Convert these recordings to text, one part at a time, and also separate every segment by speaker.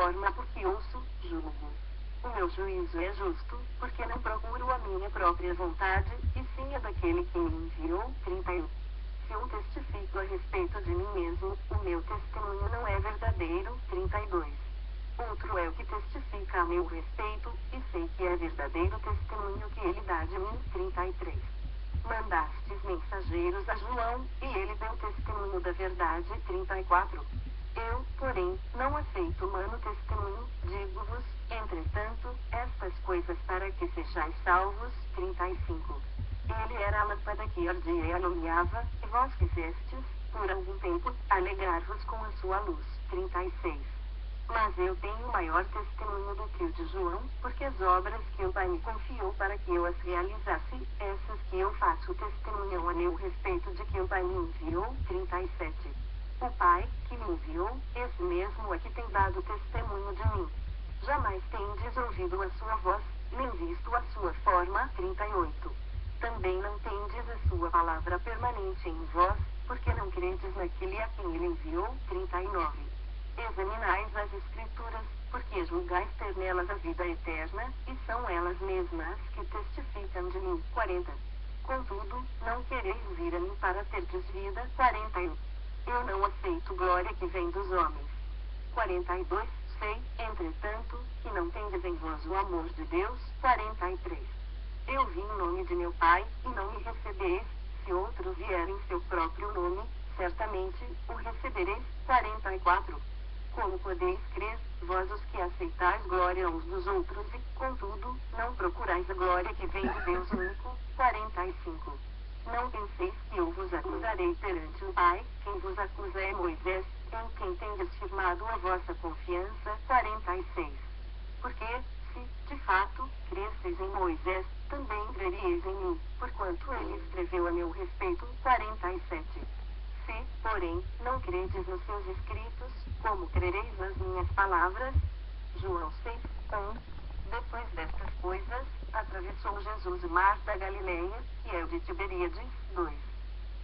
Speaker 1: forma porque ouço, julgo. O meu juízo é justo, porque não procuro a minha própria vontade, e sim a daquele que me enviou. 31. Se eu testifico a respeito de mim mesmo, o meu testemunho não é verdadeiro. 32. Outro é o que testifica a meu respeito, e sei que é verdadeiro o testemunho que ele dá de mim. 33. Mandastes mensageiros a João, e ele deu testemunho da verdade. 34. Eu, porém, não aceito humano testemunho, digo-vos, entretanto, estas coisas para que sejais salvos. 35. Ele era a lâmpada que ardia e alumiava, e vós quisestes, por algum tempo, alegrar-vos com a sua luz. 36. Mas eu tenho maior testemunho do que o de João, porque as obras que o Pai me confiou para que eu as realizasse, essas que eu faço testemunham a meu respeito de que o Pai me enviou. 37. O Pai, que me enviou, esse mesmo é que tem dado testemunho de mim. Jamais tendes ouvido a sua voz, nem visto a sua forma. 38. Também não tendes a sua palavra permanente em vós, porque não credes naquele a quem ele enviou. 39. Examinais as Escrituras, porque julgais ter nelas a vida eterna, e são elas mesmas que testificam de mim. 40. Contudo, não quereis vir a mim para terdes vida. 41. Eu não aceito glória que vem dos homens. 42. Sei, entretanto, que não tendes em vós o amor de Deus. 43. Eu vim em nome de meu Pai, e não me recebeis. Se outro vier em seu próprio nome, certamente o recebereis. 44. Como podeis crer, vós os que aceitais glória uns dos outros e, contudo, não procurais a glória que vem do Deus único. 45. Não penseis que eu vos acusarei perante o Pai, quem vos acusa é Moisés, em quem tendes firmado a vossa confiança. 46. Porque, se, de fato, cresceis em Moisés, também crereis em mim, porquanto ele escreveu a meu respeito. 47. Se, porém, não credes nos seus escritos, como crereis nas minhas palavras? João 6, 1. Depois destas coisas, atravessou Jesus o mar da Galileia, que é o de Tiberíades. 2.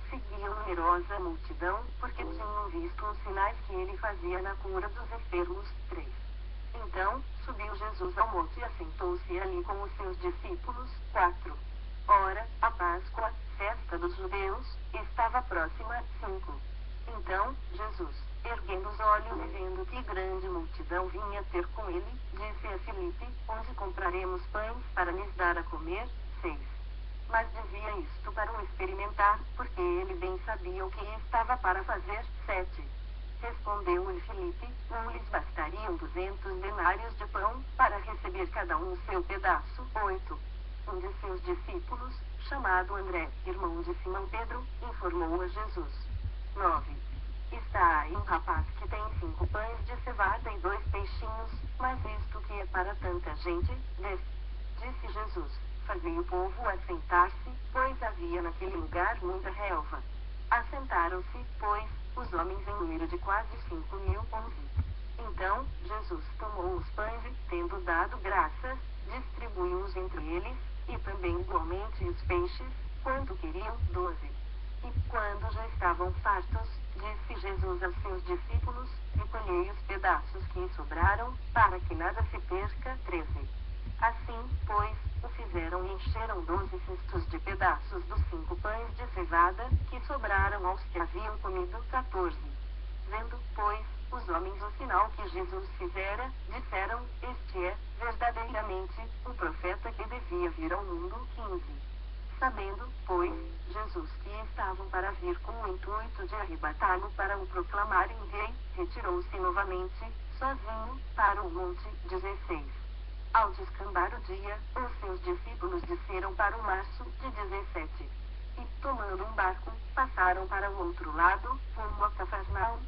Speaker 1: Seguiam numerosa multidão, porque tinham visto os sinais que ele fazia na cura dos enfermos. 3. Então, subiu Jesus ao monte e assentou-se ali com os seus discípulos. 4. Ora, a Páscoa, festa dos judeus, estava próxima. 5. Então, Jesus, erguendo os olhos e vendo que grande multidão vinha ter com ele, disse a Filipe, onde compraremos pães para lhes dar a comer? 6. Mas dizia isto para o experimentar, porque ele bem sabia o que estava para fazer. 7. Respondeu-lhe Filipe, não lhes bastariam 200 denários de pão, para receber cada um o seu pedaço? 8. Um de seus discípulos, chamado André, irmão de Simão Pedro, informou a Jesus. 9. Está aí um rapaz que tem 5 pães de cevada e 2 peixinhos, mas isto que é para tanta gente? 10. Disse Jesus, fazei o povo assentar-se, pois havia naquele lugar muita relva. Assentaram-se, pois, os homens em número de quase 5.000. 11. Então, Jesus tomou os pães e, tendo dado graças, distribuiu-os entre eles, e também igualmente os peixes, quanto queriam. 12. E, quando já estavam fartos, disse Jesus aos seus discípulos, recolhei os pedaços que sobraram, para que nada se perca. 13. Assim, pois, o fizeram e encheram 12 cestos de pedaços dos 5 pães de cevada, que sobraram aos que haviam comido. 14. Vendo, pois, os homens o sinal que Jesus fizera, disseram, este é, verdadeiramente, o profeta que devia vir ao mundo. 15. Sabendo, pois, Jesus que estavam para vir com o intuito de arrebatá-lo para o proclamarem rei, retirou-se novamente, sozinho, para o monte. 16. Ao descambar o dia, os seus discípulos desceram para o março. 17. E, tomando um barco, passaram para o outro lado, rumo a Cafarnaum.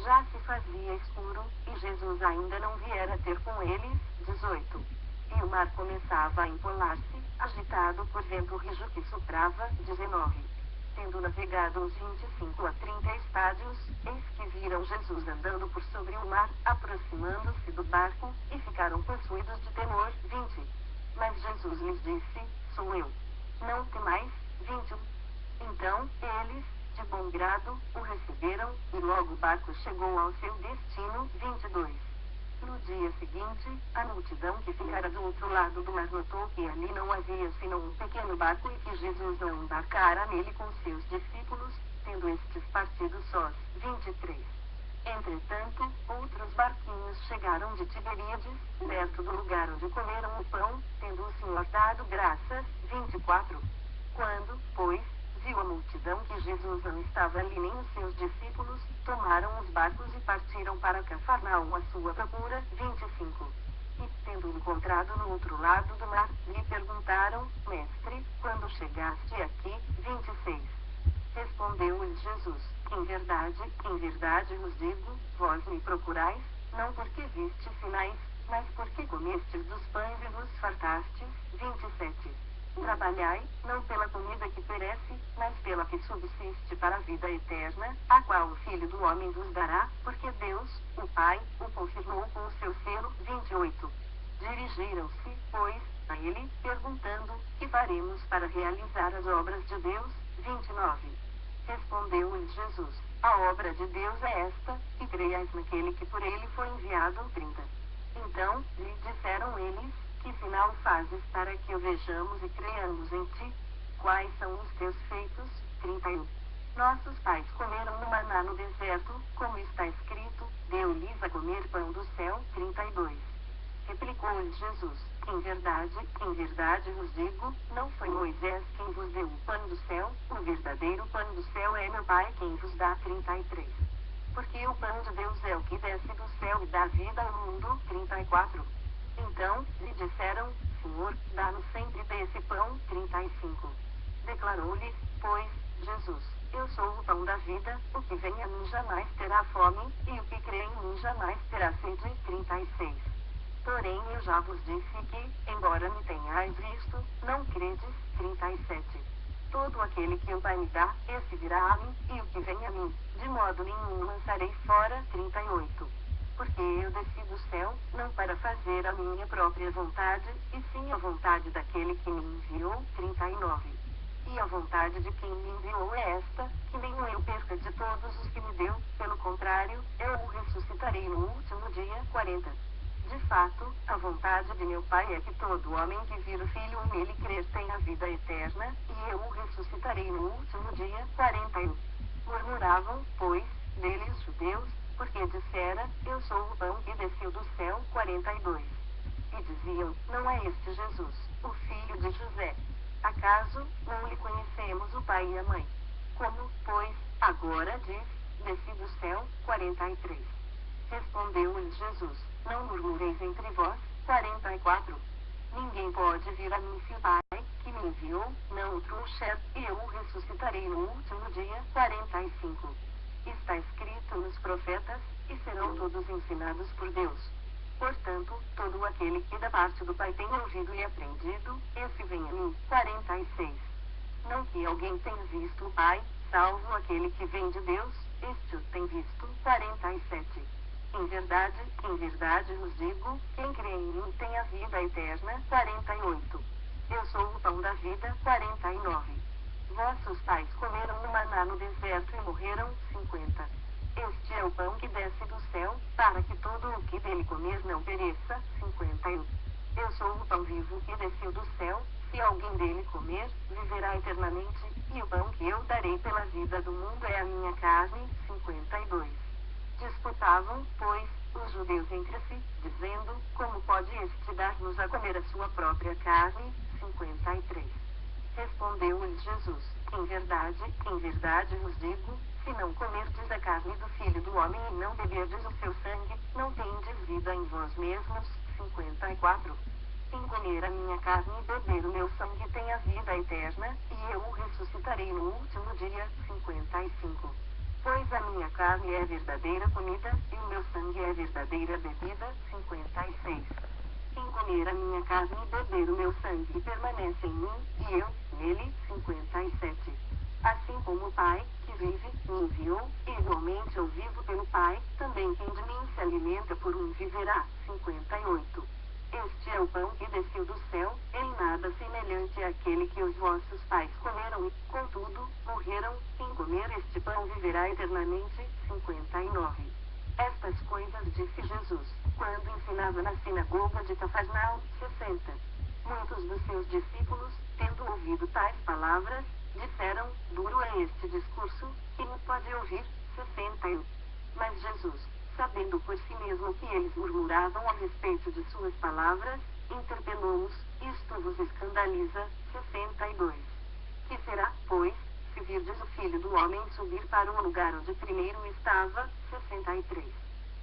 Speaker 1: Já se fazia escuro, e Jesus ainda não viera ter com eles. 18. E o mar começava a empolar-se, agitado por vento rijo que soprava. 19. Tendo navegado uns 25 a 30 estádios, eis que viram Jesus andando por sobre o mar, aproximando-se do barco, e ficaram possuídos de temor. 20. Mas Jesus lhes disse, sou eu. Não temais. 21. Então, eles, de bom grado, o receberam, e logo o barco chegou ao seu destino. 22. No dia seguinte, a multidão que ficara do outro lado do mar notou que ali não havia senão um pequeno barco e que Jesus não embarcara nele com seus discípulos, tendo estes partido sós. 23. Entretanto, outros barquinhos chegaram de Tiberíades, perto do lugar onde comeram o pão, tendo o Senhor dado graças. 24. Quando, pois, viu a multidão que Jesus não estava ali nem os seus discípulos, tomaram os barcos e partiram para Cafarnaum à sua procura. 25. E, tendo encontrado no outro lado do mar, lhe perguntaram: Mestre, quando chegaste aqui? 26. Respondeu-lhes Jesus: em verdade vos digo, vós me procurais, não porque vistes sinais, mas porque comestes dos pães e vos fartastes. 27. Trabalhai, não pela comida que perece, mas pela que subsiste para a vida eterna, a qual o Filho do Homem vos dará, porque Deus, o Pai, o confirmou com o seu selo. 28. Dirigiram-se, pois, a ele, perguntando: que faremos para realizar as obras de Deus? 29. Respondeu-lhes Jesus: a obra de Deus é esta, que creiais naquele que por ele foi enviado. 30. Então, lhe disseram eles: que sinal fazes para que o vejamos e creiamos em ti? Quais são os teus feitos? 31. Nossos pais comeram no maná no deserto, como está escrito: deu-lhes a comer pão do céu. 32. Replicou-lhes Jesus: em verdade vos digo, não foi Moisés quem vos deu o pão do céu, o verdadeiro pão do céu é meu Pai quem vos dá. 33. Porque o pão de Deus é o que desce do céu e dá vida ao mundo. 34. Então, lhe disseram: Senhor, dá-nos sempre desse pão. 35. Declarou-lhes, pois, Jesus: eu sou o pão da vida, o que vem a mim jamais terá fome, e o que crê em mim jamais terá sede. 36. Porém eu já vos disse que, embora me tenhais visto, não credes. 37. Todo aquele que o Pai me dá, esse virá a mim, e o que vem a mim, de modo nenhum lançarei fora. 38. Porque eu desci do céu, não para fazer a minha própria vontade, e sim a vontade daquele que me enviou. 39. E a vontade de quem me enviou é esta, que nenhum eu perca de todos os que me deu, pelo contrário, eu o ressuscitarei no último dia. 40. De fato, a vontade de meu Pai é que todo homem que vir o Filho nele crer tenha vida eterna, e eu o ressuscitarei no último dia. 41. Murmuravam, pois, deles os judeus, porque dissera: eu sou o pão que desceu do céu. 42. E diziam: não é este Jesus, o filho de José? Acaso não lhe conhecemos o pai e a mãe? Como, pois, agora diz: desci do céu? 43. Respondeu-lhes Jesus: não murmureis entre vós. 44. Ninguém pode vir a mim se o Pai, que me enviou, não o trouxer, e eu o ressuscitarei no último dia. 45. Está escrito nos profetas: e serão todos ensinados por Deus. Portanto, todo aquele que da parte do Pai tem ouvido e aprendido, esse vem a mim. 46. Não que alguém tenha visto o Pai, salvo aquele que vem de Deus, este o tem visto. 47. Em verdade vos digo, quem crê em mim tem a vida eterna. 48. Eu sou o pão da vida. 49. Vossos pais comeram no maná no deserto e morreram. 50. Este é o pão que desce do céu, para que todo o que dele comer não pereça. 51. Eu sou o pão vivo que desceu do céu, se alguém dele comer, viverá eternamente, e o pão que eu darei pela vida do mundo é a minha carne. 52. Disputavam, pois, os judeus entre si, dizendo: como pode este dar-nos a comer a sua própria carne? 53. Respondeu-lhes Jesus: em verdade vos digo, se não comerdes a carne do Filho do Homem e não beberdes o seu sangue, não tendes vida em vós mesmos. 54. Quem comer a minha carne e beber o meu sangue tem a vida eterna, e eu o ressuscitarei no último dia. 55. Pois a minha carne é verdadeira comida, e o meu sangue é verdadeira bebida. 56. Quem comer a minha carne e beber o meu sangue permanece em mim, e eu, nele. 57. Assim como o Pai, que vive, me enviou, e igualmente eu vivo pelo Pai, também quem de mim se alimenta por mim viverá. 58. Este é o pão que desceu do céu, em nada semelhante àquele que os vossos pais comeram e, contudo, morreram. Quem comer este pão viverá eternamente. 59. Estas coisas disse Jesus, quando ensinava estava na sinagoga de Cafarnaum. 60. Muitos dos seus discípulos, tendo ouvido tais palavras, disseram: duro é este discurso, e não pode ouvir. 61. Mas Jesus, sabendo por si mesmo que eles murmuravam a respeito de suas palavras, interpelou-os: isto vos escandaliza. 62. Que será, pois, se virdes o Filho do Homem subir para o lugar onde primeiro estava? 63.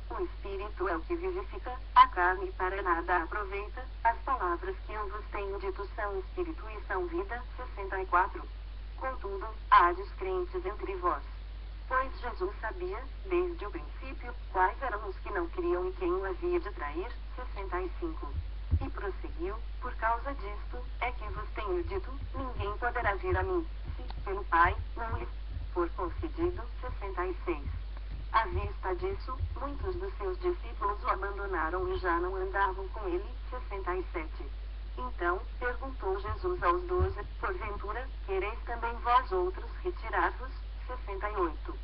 Speaker 1: O Espírito é o que vivifica, a carne para nada aproveita. As palavras que eu vos tenho dito são Espírito e são vida. 64. Contudo, há descrentes entre vós. Pois Jesus sabia, desde o princípio, quais eram os que não criam e quem o havia de trair. 65. E prosseguiu: por causa disto, é que vos tenho dito, ninguém poderá vir a mim, se, pelo Pai, não lhe for concedido. 66. À vista disso, muitos dos seus discípulos o abandonaram e já não andavam com ele. 67. Então, perguntou Jesus aos 12, porventura, quereis também vós outros retirar-vos? 68.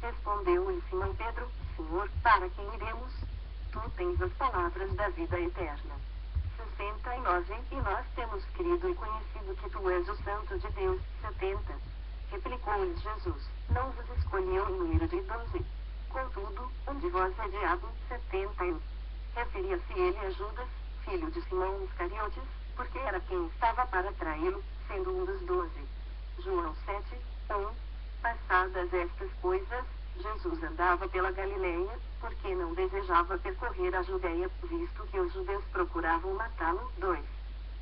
Speaker 1: Respondeu-lhe Simão Pedro: Senhor, para quem iremos? Tu tens as palavras da vida eterna. 69. E nós temos crido e conhecido que tu és o Santo de Deus. 70. Replicou-lhes Jesus: não vos escolheu em número de 12. Contudo, um de vós é diabo. 71. Referia-se ele a Judas, filho de Simão Iscariotes, porque era quem estava para traí-lo, sendo um dos 12. João 7, 1. Passadas estas coisas, Jesus andava pela Galileia, porque não desejava percorrer a Judeia, visto que os judeus procuravam matá-lo. 2.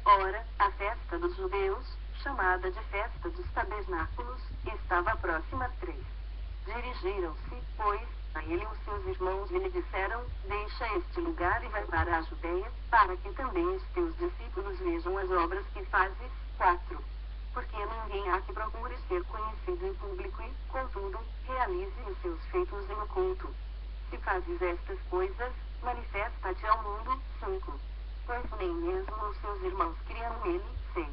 Speaker 1: Ora, a festa dos judeus, chamada de festa dos tabernáculos, estava próxima. 3. Dirigiram-se, pois, a ele os seus irmãos e lhe disseram: deixa este lugar e vai para a Judeia, para que também os teus discípulos vejam as obras que fazes. 4. Porque ninguém há que procure ser conhecido em público e, contudo, realize os seus feitos em oculto. Se fazes estas coisas, manifesta-te ao mundo. 5. Pois nem mesmo os seus irmãos criam nele. 6.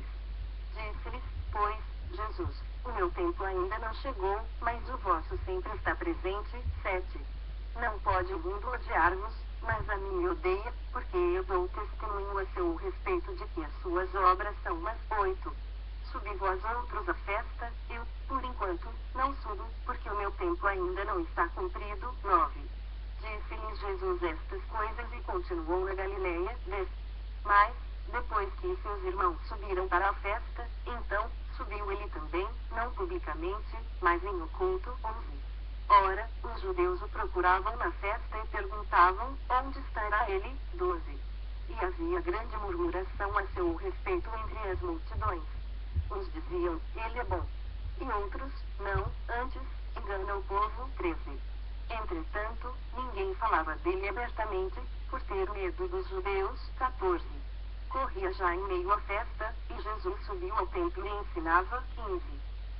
Speaker 1: Disse-lhes, pois, Jesus: o meu tempo ainda não chegou, mas o vosso sempre está presente. 7. Não pode o mundo odiar-vos, mas a mim me odeia, porque eu dou testemunho a seu respeito de que as suas obras são más. 8. Subi vós outros à festa, eu, por enquanto, não subo, porque o meu tempo ainda não está cumprido. 9. Disse-lhes Jesus estas coisas e continuou na Galileia. 10. Mas, depois que seus irmãos subiram para a festa, então, subiu ele também, não publicamente, mas em oculto. 11. Ora, os judeus o procuravam na festa e perguntavam: onde estará ele? 12. E havia grande murmuração a seu respeito entre as multidões. Uns diziam: ele é bom. E outros: não, antes, engana o povo. 13. Entretanto, ninguém falava dele abertamente, por ter medo dos judeus. 14. Corria já em meio à festa, e Jesus subiu ao templo e ensinava. 15.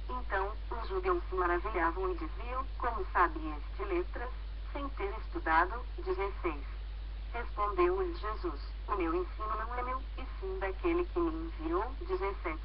Speaker 1: Então, os judeus se maravilhavam e diziam: como sabe este letras, sem ter estudado? 16. Respondeu-lhes Jesus: o meu ensino não é meu, e sim daquele que me enviou. 17.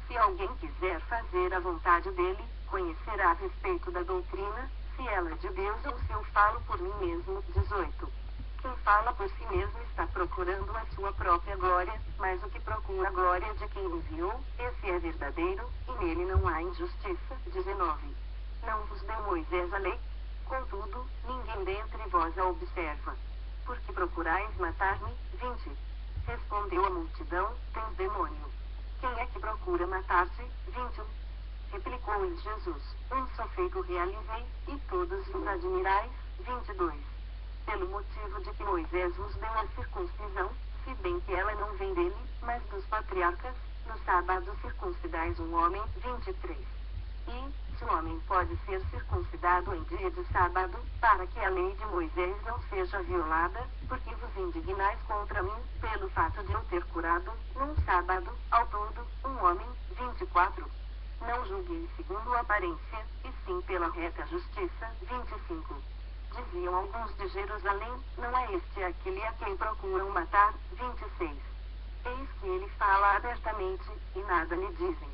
Speaker 1: Se alguém quiser fazer a vontade dele, conhecerá a respeito da doutrina, se ela é de Deus ou se eu falo por mim mesmo. 18. Quem fala por si mesmo está procurando a sua própria glória, mas o que procura a glória de quem enviou, esse é verdadeiro, e nele não há injustiça. 19. Não vos deu Moisés a lei? Contudo, ninguém dentre vós a observa. Por que procurais matar-me? 20. Respondeu a multidão: tens demônio. Quem é que procura matar-te? 21. Replicou-lhes Jesus: um só feito realizei, e todos os admirais. 22. Pelo motivo de que Moisés vos deu a circuncisão, se bem que ela não vem dele, mas dos patriarcas, no sábado circuncidais um homem. 23. E, se o homem pode ser circuncidado em dia de sábado, para que a lei de Moisés não seja violada, porque vos indignais contra mim, pelo fato de eu ter curado, num sábado, ao todo, um homem. 24. Não julgueis segundo a aparência, e sim pela reta justiça. 25. Diziam alguns de Jerusalém: não é este aquele a quem procuram matar? 26. Eis que ele fala abertamente, e nada lhe dizem.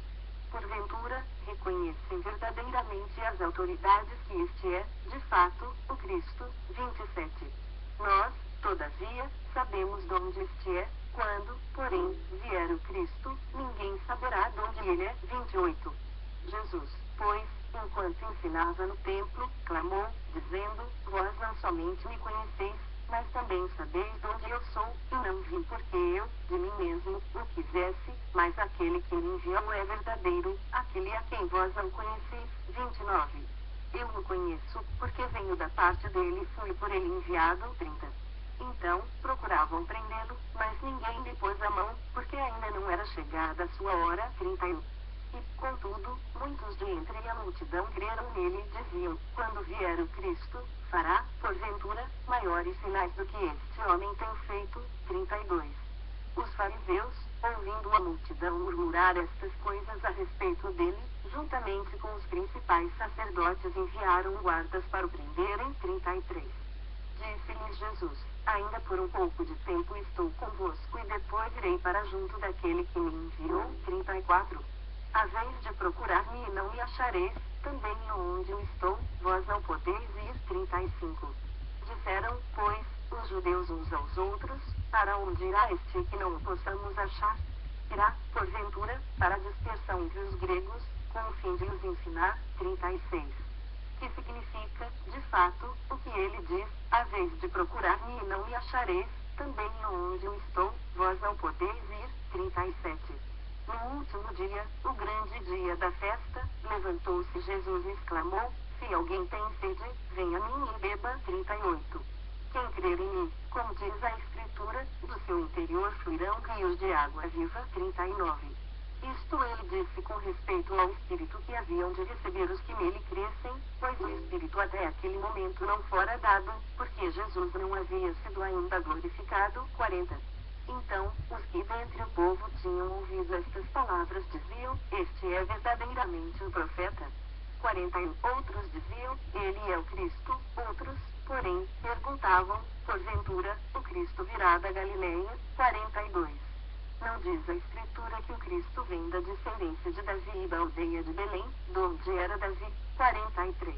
Speaker 1: Porventura, reconhecem verdadeiramente as autoridades que este é, de fato, o Cristo. 27. Nós, todavia, sabemos de onde este é. Quando, porém, vier o Cristo, ninguém saberá de onde ele é. 28. Jesus, pois, enquanto ensinava no templo, clamou, dizendo: Vós não somente me conheceis, mas também sabeis de onde eu sou, e não vim porque eu, de mim mesmo, o quisesse, mas aquele que me enviou é verdadeiro, aquele a quem vós não conheceis. 29. Eu o conheço, porque venho da parte dele e fui por ele enviado. 30. Então, procuravam prendê-lo, mas ninguém lhe pôs a mão, porque ainda não era chegada a sua hora. 31. E, contudo, muitos de entre a multidão creram nele e diziam: Quando vier o Cristo, fará, porventura, maiores sinais do que este homem tem feito. 32. Os fariseus, ouvindo a multidão murmurar estas coisas a respeito dele, juntamente com os principais sacerdotes enviaram guardas para o prenderem. 33. Disse-lhes Jesus: Ainda por um pouco de tempo estou convosco e depois irei para junto daquele que me enviou. 34. Haveis de procurar-me e não me achareis, também aonde eu estou, vós não podeis ir. 35. Disseram, pois, os judeus uns aos outros: Para onde irá este que não o possamos achar? Irá, porventura, para a dispersão entre os gregos, com o fim de os ensinar. 36. Que significa, de fato, o que ele diz: Haveis de procurar-me e não me achareis, também aonde eu estou, vós não podeis ir. 37. No último dia, o grande dia da festa, levantou-se Jesus e exclamou: Se alguém tem sede, venha a mim e beba. 38. Quem crer em mim, como diz a Escritura, do seu interior fluirão rios de água viva. 39. Isto ele disse com respeito ao Espírito que haviam de receber os que nele crescem, pois o Espírito até aquele momento não fora dado, porque Jesus não havia sido ainda glorificado. 40. Então, os que dentre o povo tinham ouvido estas palavras diziam: Este é verdadeiramente o profeta. 41. Outros diziam: Ele é o Cristo. Outros, porém, perguntavam: Porventura, o Cristo virá da Galileia? 42. Não diz a Escritura que o Cristo vem da descendência de Davi e da aldeia de Belém, de onde era Davi? 43.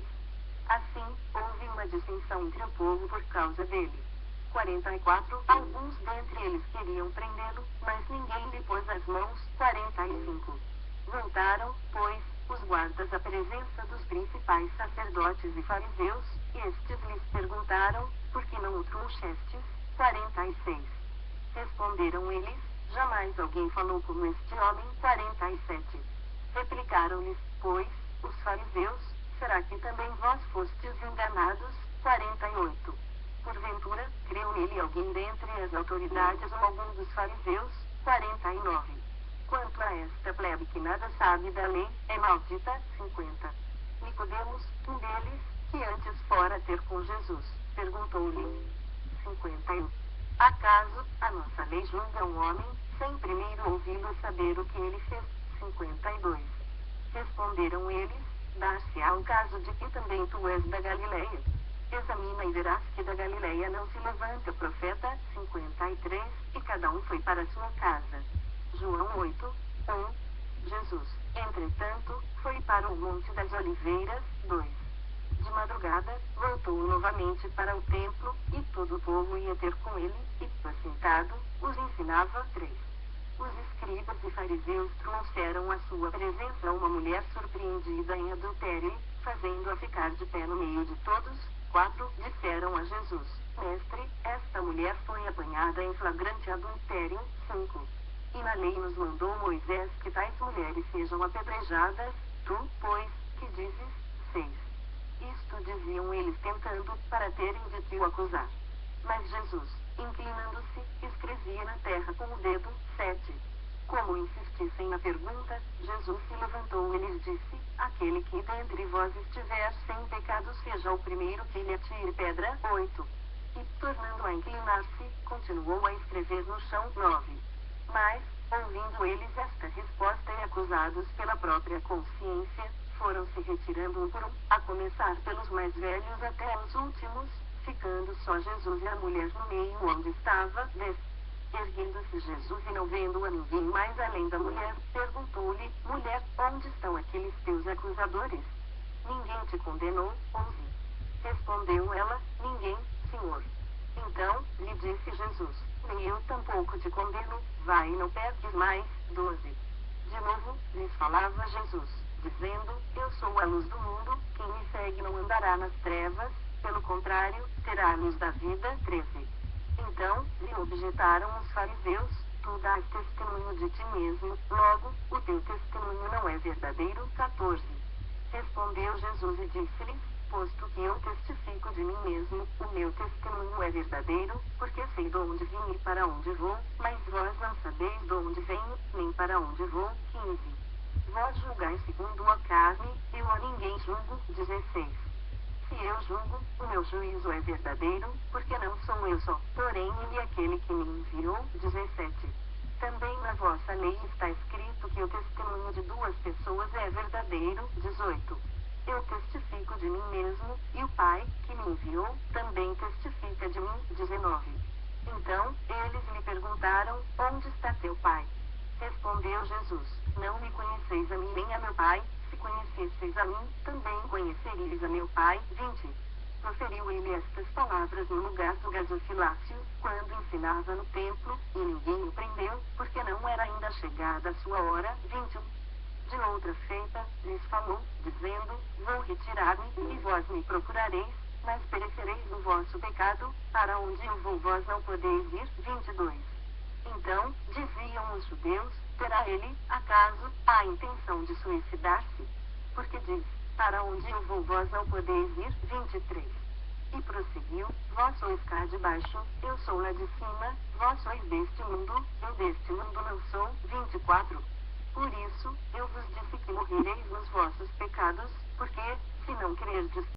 Speaker 1: Assim, houve uma dissensão entre o povo por causa dele. 44. Alguns dentre eles queriam prendê-lo, mas ninguém lhe pôs as mãos. 45. Voltaram, pois, os guardas à presença dos principais sacerdotes e fariseus, e estes lhes perguntaram: Por que não o trouxestes? 46. Responderam eles: Jamais alguém falou como este homem. 47. Replicaram-lhes, pois, os fariseus: Será que também vós fostes enganados? 48. Porventura, creu nele alguém dentre as autoridades ou algum dos fariseus? 49. Quanto a esta plebe que nada sabe da lei, é maldita. 50. Nicodemos, um deles, que antes fora ter com Jesus, perguntou-lhe: 51. Acaso, a nossa lei julga um homem, sem primeiro ouvi-lo saber o que ele fez? 52. Responderam eles: Dar-se-á o caso de que também tu és da Galileia. Examina e verás que da Galileia não se levanta profeta. 53. E cada um foi para sua casa. João 8, 1. Jesus, entretanto, foi para o Monte das Oliveiras. 2. De madrugada, voltou novamente para o templo, e todo o povo ia ter com ele, e, assentado, os ensinava. 3. Os escribas e fariseus trouxeram à sua presença uma mulher surpreendida em adultério, fazendo-a ficar de pé no meio de todos. 4. Disseram a Jesus: Mestre, esta mulher foi apanhada em flagrante adultério. 5. E na lei nos mandou Moisés que tais mulheres sejam apedrejadas. Tu, pois, que dizes? 6. Isto diziam eles tentando, para terem de te o acusar. Mas Jesus, inclinando-se, escrevia na terra com o dedo. 7. Como insistissem na pergunta, Jesus se levantou e lhes disse: Aquele que dentre vós estiver sem pecado seja o primeiro que lhe atire pedra. 8. E, tornando a inclinar-se, continuou a escrever no chão. 9. Mas, ouvindo eles esta resposta e acusados pela própria consciência, foram-se retirando um por um, a começar pelos mais velhos até os últimos, ficando só Jesus e a mulher no meio onde estava. 10. Erguendo-se Jesus e não vendo a ninguém mais além da mulher, perguntou-lhe: Mulher, onde estão aqueles teus acusadores? Ninguém te condenou? 11. Respondeu ela: Ninguém, Senhor. Então, lhe disse Jesus: Jesus: nem eu tampouco te condeno, vai e não peques mais. 12. De novo, lhes falava Jesus, dizendo: eu sou a luz do mundo, quem me segue não andará nas trevas, pelo contrário, terá a luz da vida. 13. Então, lhe objetaram os fariseus: tu dás testemunho de ti mesmo, logo, o teu testemunho não é verdadeiro. 14. Respondeu Jesus e disse-lhes: posto que eu testifico de mim mesmo, o meu testemunho é verdadeiro, porque sei de onde vim e para onde vou, mas vós não sabeis de onde venho, nem para onde vou. 15. Vós julgais segundo a carne, eu a ninguém julgo. 16. Se eu julgo, o meu juízo é verdadeiro, porque não sou eu só, porém ele é aquele que me enviou. 17. Também na vossa lei está escrito que o testemunho de duas pessoas é verdadeiro. 18. Eu testifico de mim mesmo, e o Pai, que me enviou, também testifica de mim. 19. Então, eles lhe perguntaram: onde está teu Pai? Respondeu Jesus: não me conheceis a mim nem a meu Pai, se conhecesseis a mim, também conheceríeis a meu Pai. 20. Proferiu ele estas palavras no lugar do gasofilácio, quando ensinava no templo, e ninguém o prendeu, porque não era ainda chegada a sua hora. 21. De outra feita, lhes falou, dizendo: vou retirar-me, e vós me procurareis, mas perecereis no vosso pecado, para onde eu vou vós não podeis ir. 22. Então, diziam os judeus: terá ele, acaso, a intenção de suicidar-se? Porque diz: para onde eu vou vós não podeis ir. 23. E prosseguiu: vós sois cá de baixo, eu sou lá de cima, vós sois deste mundo, eu deste mundo não sou. 24. Por isso, eu vos disse que morrereis nos vossos pecados, porque, se não crerdes